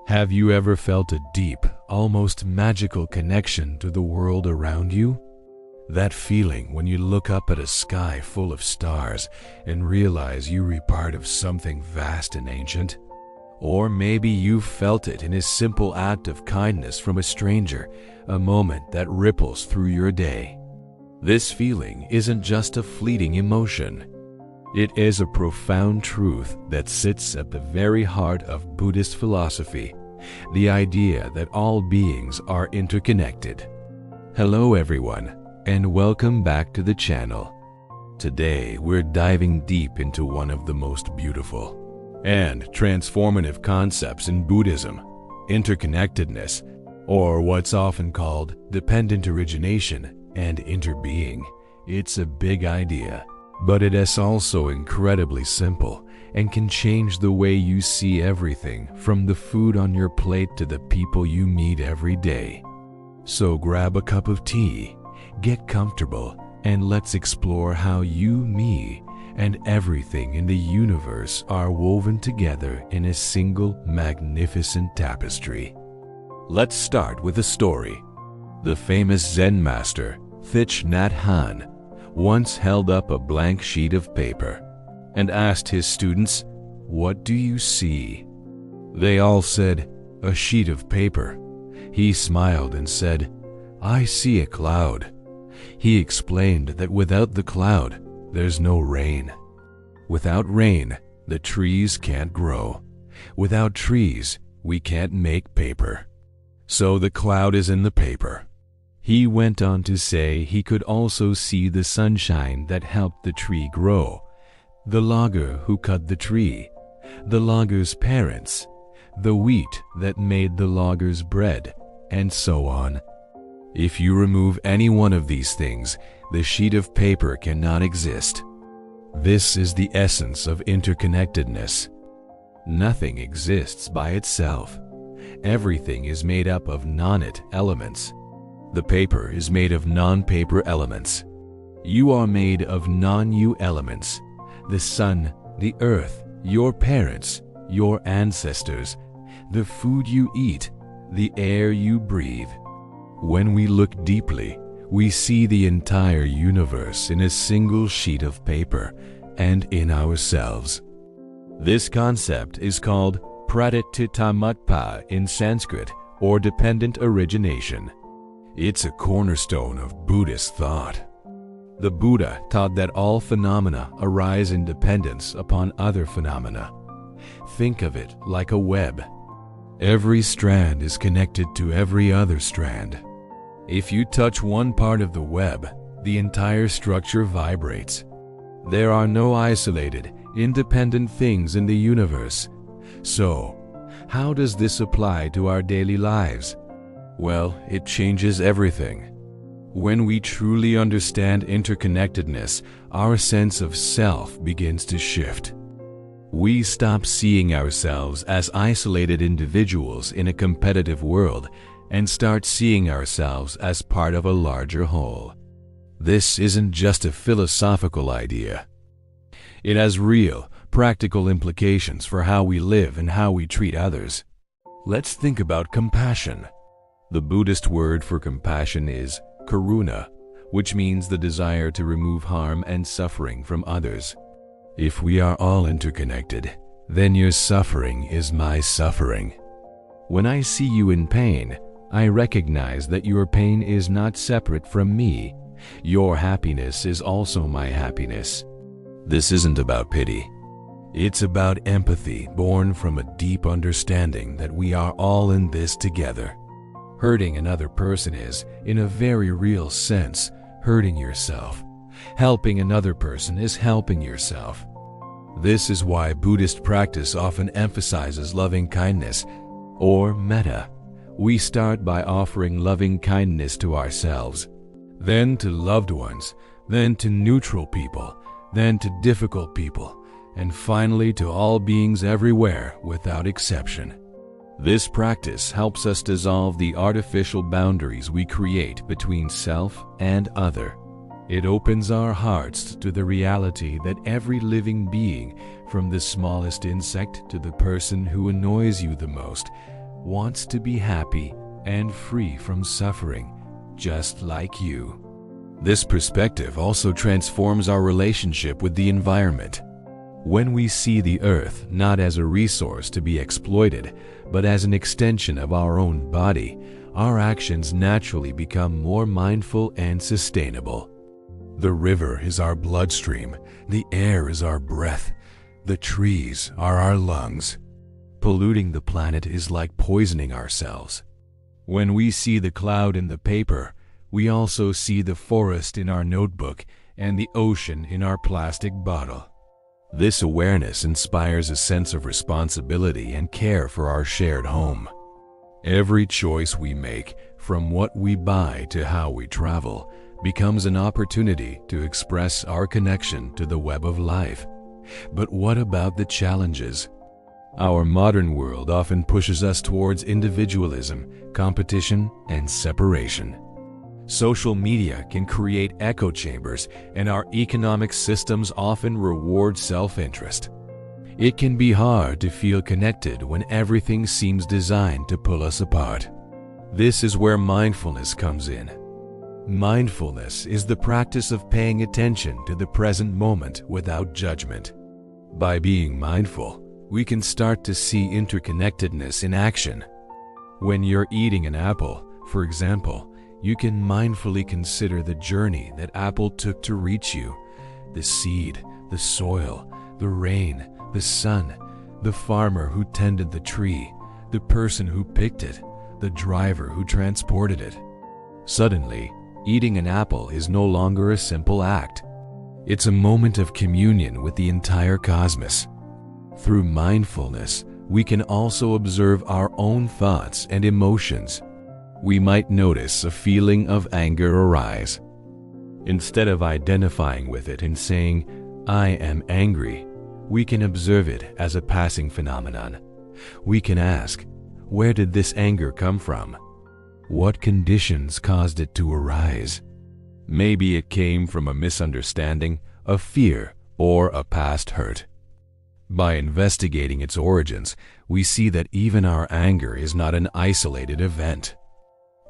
Have you ever felt a deep, almost magical connection to the world around you? That feeling when you look up at a sky full of stars and realize you are part of something vast and ancient? Or maybe you've felt it in a simple act of kindness from a stranger, a moment that ripples through your day. This feeling isn't just a fleeting emotion. It is a profound truth that sits at the very heart of Buddhist philosophy, the idea that all beings are interconnected. Hello everyone, and welcome back to the channel. Today we're diving deep into one of the most beautiful and transformative concepts in Buddhism, interconnectedness, or what's often called dependent origination and interbeing. It's a big idea, but it is also incredibly simple and can change the way you see everything, from the food on your plate to the people you meet every day. So grab a cup of tea, get comfortable, and let's explore how you, me, and everything in the universe are woven together in a single magnificent tapestry. Let's start with a story. The famous Zen master, Thich Nhat once held up a blank sheet of paper and asked his students, "What do you see?" They all said, "A sheet of paper." He smiled and said, "I see a cloud." He explained that without the cloud, there's no rain. Without rain, the trees can't grow. Without trees, we can't make paper. So the cloud is in the paper. He went on to say he could also see the sunshine that helped the tree grow, the logger who cut the tree, the logger's parents, the wheat that made the logger's bread, and so on. If you remove any one of these things, the sheet of paper cannot exist. This is the essence of interconnectedness. Nothing exists by itself. Everything is made up of non-it elements. The paper is made of non-paper elements. You are made of non-you elements. The sun, the earth, your parents, your ancestors, the food you eat, the air you breathe. When we look deeply, we see the entire universe in a single sheet of paper and in ourselves. This concept is called pratityamatpa in Sanskrit, or dependent origination. It's a cornerstone of Buddhist thought. The Buddha taught that all phenomena arise in dependence upon other phenomena. Think of it like a web. Every strand is connected to every other strand. If you touch one part of the web, the entire structure vibrates. There are no isolated, independent things in the universe. So, how does this apply to our daily lives? Well, it changes everything. When we truly understand interconnectedness, our sense of self begins to shift. We stop seeing ourselves as isolated individuals in a competitive world and start seeing ourselves as part of a larger whole. This isn't just a philosophical idea. It has real, practical implications for how we live and how we treat others. Let's think about compassion. The Buddhist word for compassion is karuna, which means the desire to remove harm and suffering from others. If we are all interconnected, then your suffering is my suffering. When I see you in pain, I recognize that your pain is not separate from me. Your happiness is also my happiness. This isn't about pity. It's about empathy born from a deep understanding that we are all in this together. Hurting another person is, in a very real sense, hurting yourself. Helping another person is helping yourself. This is why Buddhist practice often emphasizes loving kindness, or metta. We start by offering loving kindness to ourselves, then to loved ones, then to neutral people, then to difficult people, and finally to all beings everywhere without exception. This practice helps us dissolve the artificial boundaries we create between self and other. It opens our hearts to the reality that every living being, from the smallest insect to the person who annoys you the most, wants to be happy and free from suffering, just like you. This perspective also transforms our relationship with the environment. When we see the earth not as a resource to be exploited, but as an extension of our own body, our actions naturally become more mindful and sustainable. The river is our bloodstream, the air is our breath, the trees are our lungs. Polluting the planet is like poisoning ourselves. When we see the cloud in the paper, we also see the forest in our notebook and the ocean in our plastic bottle. This awareness inspires a sense of responsibility and care for our shared home. Every choice we make, from what we buy to how we travel, becomes an opportunity to express our connection to the web of life. But what about the challenges? Our modern world often pushes us towards individualism, competition, and separation. Social media can create echo chambers, and our economic systems often reward self-interest. It can be hard to feel connected when everything seems designed to pull us apart. This is where mindfulness comes in. Mindfulness is the practice of paying attention to the present moment without judgment. By being mindful, we can start to see interconnectedness in action. When you're eating an apple, for example, you can mindfully consider the journey that apple took to reach you: the seed, the soil, the rain, the sun, the farmer who tended the tree, the person who picked it, the driver who transported it. Suddenly, eating an apple is no longer a simple act. It's a moment of communion with the entire cosmos. Through mindfulness, we can also observe our own thoughts and emotions. We might notice a feeling of anger arise. Instead of identifying with it and saying, "I am angry," we can observe it as a passing phenomenon. We can ask, where did this anger come from? What conditions caused it to arise? Maybe it came from a misunderstanding, a fear, or a past hurt. By investigating its origins, we see that even our anger is not an isolated event.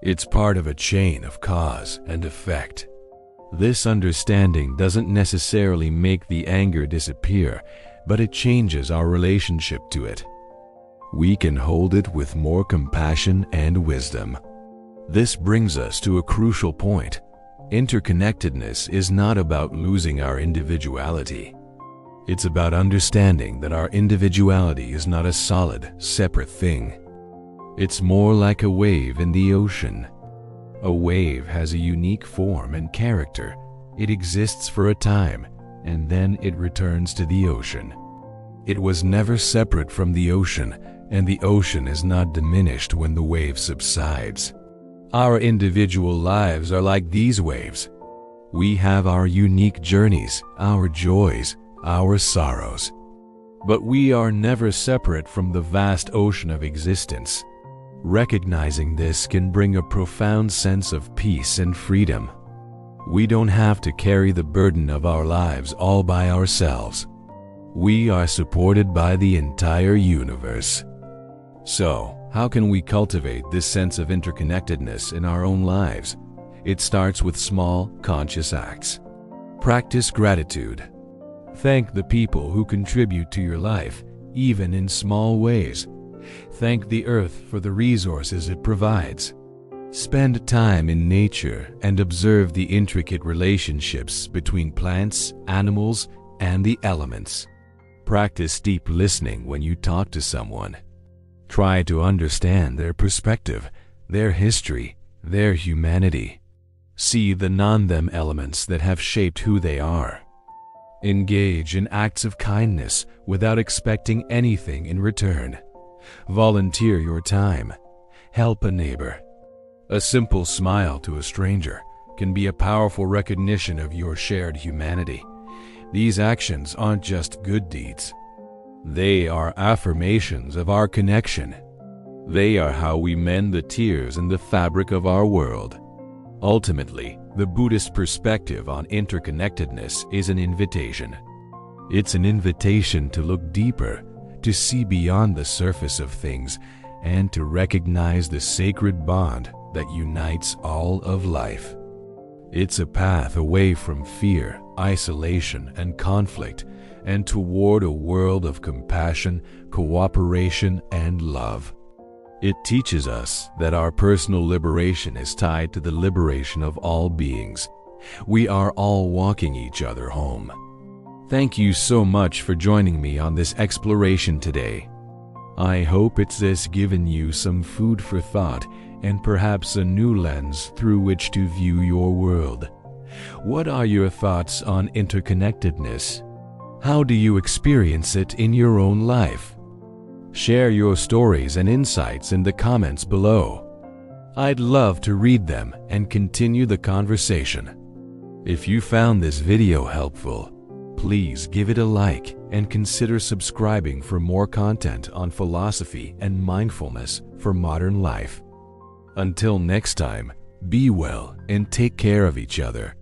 It's part of a chain of cause and effect. This understanding doesn't necessarily make the anger disappear, but it changes our relationship to it. We can hold it with more compassion and wisdom. This brings us to a crucial point. Interconnectedness is not about losing our individuality. It's about understanding that our individuality is not a solid, separate thing. It's more like a wave in the ocean. A wave has a unique form and character. It exists for a time, and then it returns to the ocean. It was never separate from the ocean, and the ocean is not diminished when the wave subsides. Our individual lives are like these waves. We have our unique journeys, our joys, our sorrows. But we are never separate from the vast ocean of existence. Recognizing this can bring a profound sense of peace and freedom. We don't have to carry the burden of our lives all by ourselves. We are supported by the entire universe. So, how can we cultivate this sense of interconnectedness in our own lives? It starts with small, conscious acts. Practice gratitude. Thank the people who contribute to your life, even in small ways. Thank the earth for the resources it provides. Spend time in nature and observe the intricate relationships between plants, animals, and the elements. Practice deep listening when you talk to someone. Try to understand their perspective, their history, their humanity. See the non-them elements that have shaped who they are. Engage in acts of kindness without expecting anything in return. Volunteer your time. Help a neighbor. A simple smile to a stranger can be a powerful recognition of your shared humanity. These actions aren't just good deeds. They are affirmations of our connection. They are how we mend the tears in the fabric of our world. Ultimately, the Buddhist perspective on interconnectedness is an invitation. It's an invitation to look deeper, to see beyond the surface of things, and to recognize the sacred bond that unites all of life. It's a path away from fear, isolation, and conflict, and toward a world of compassion, cooperation, and love. It teaches us that our personal liberation is tied to the liberation of all beings. We are all walking each other home. Thank you so much for joining me on this exploration today. I hope it's given you some food for thought and perhaps a new lens through which to view your world. What are your thoughts on interconnectedness? How do you experience it in your own life? Share your stories and insights in the comments below. I'd love to read them and continue the conversation. If you found this video helpful, please give it a like and consider subscribing for more content on philosophy and mindfulness for modern life. Until next time, be well and take care of each other.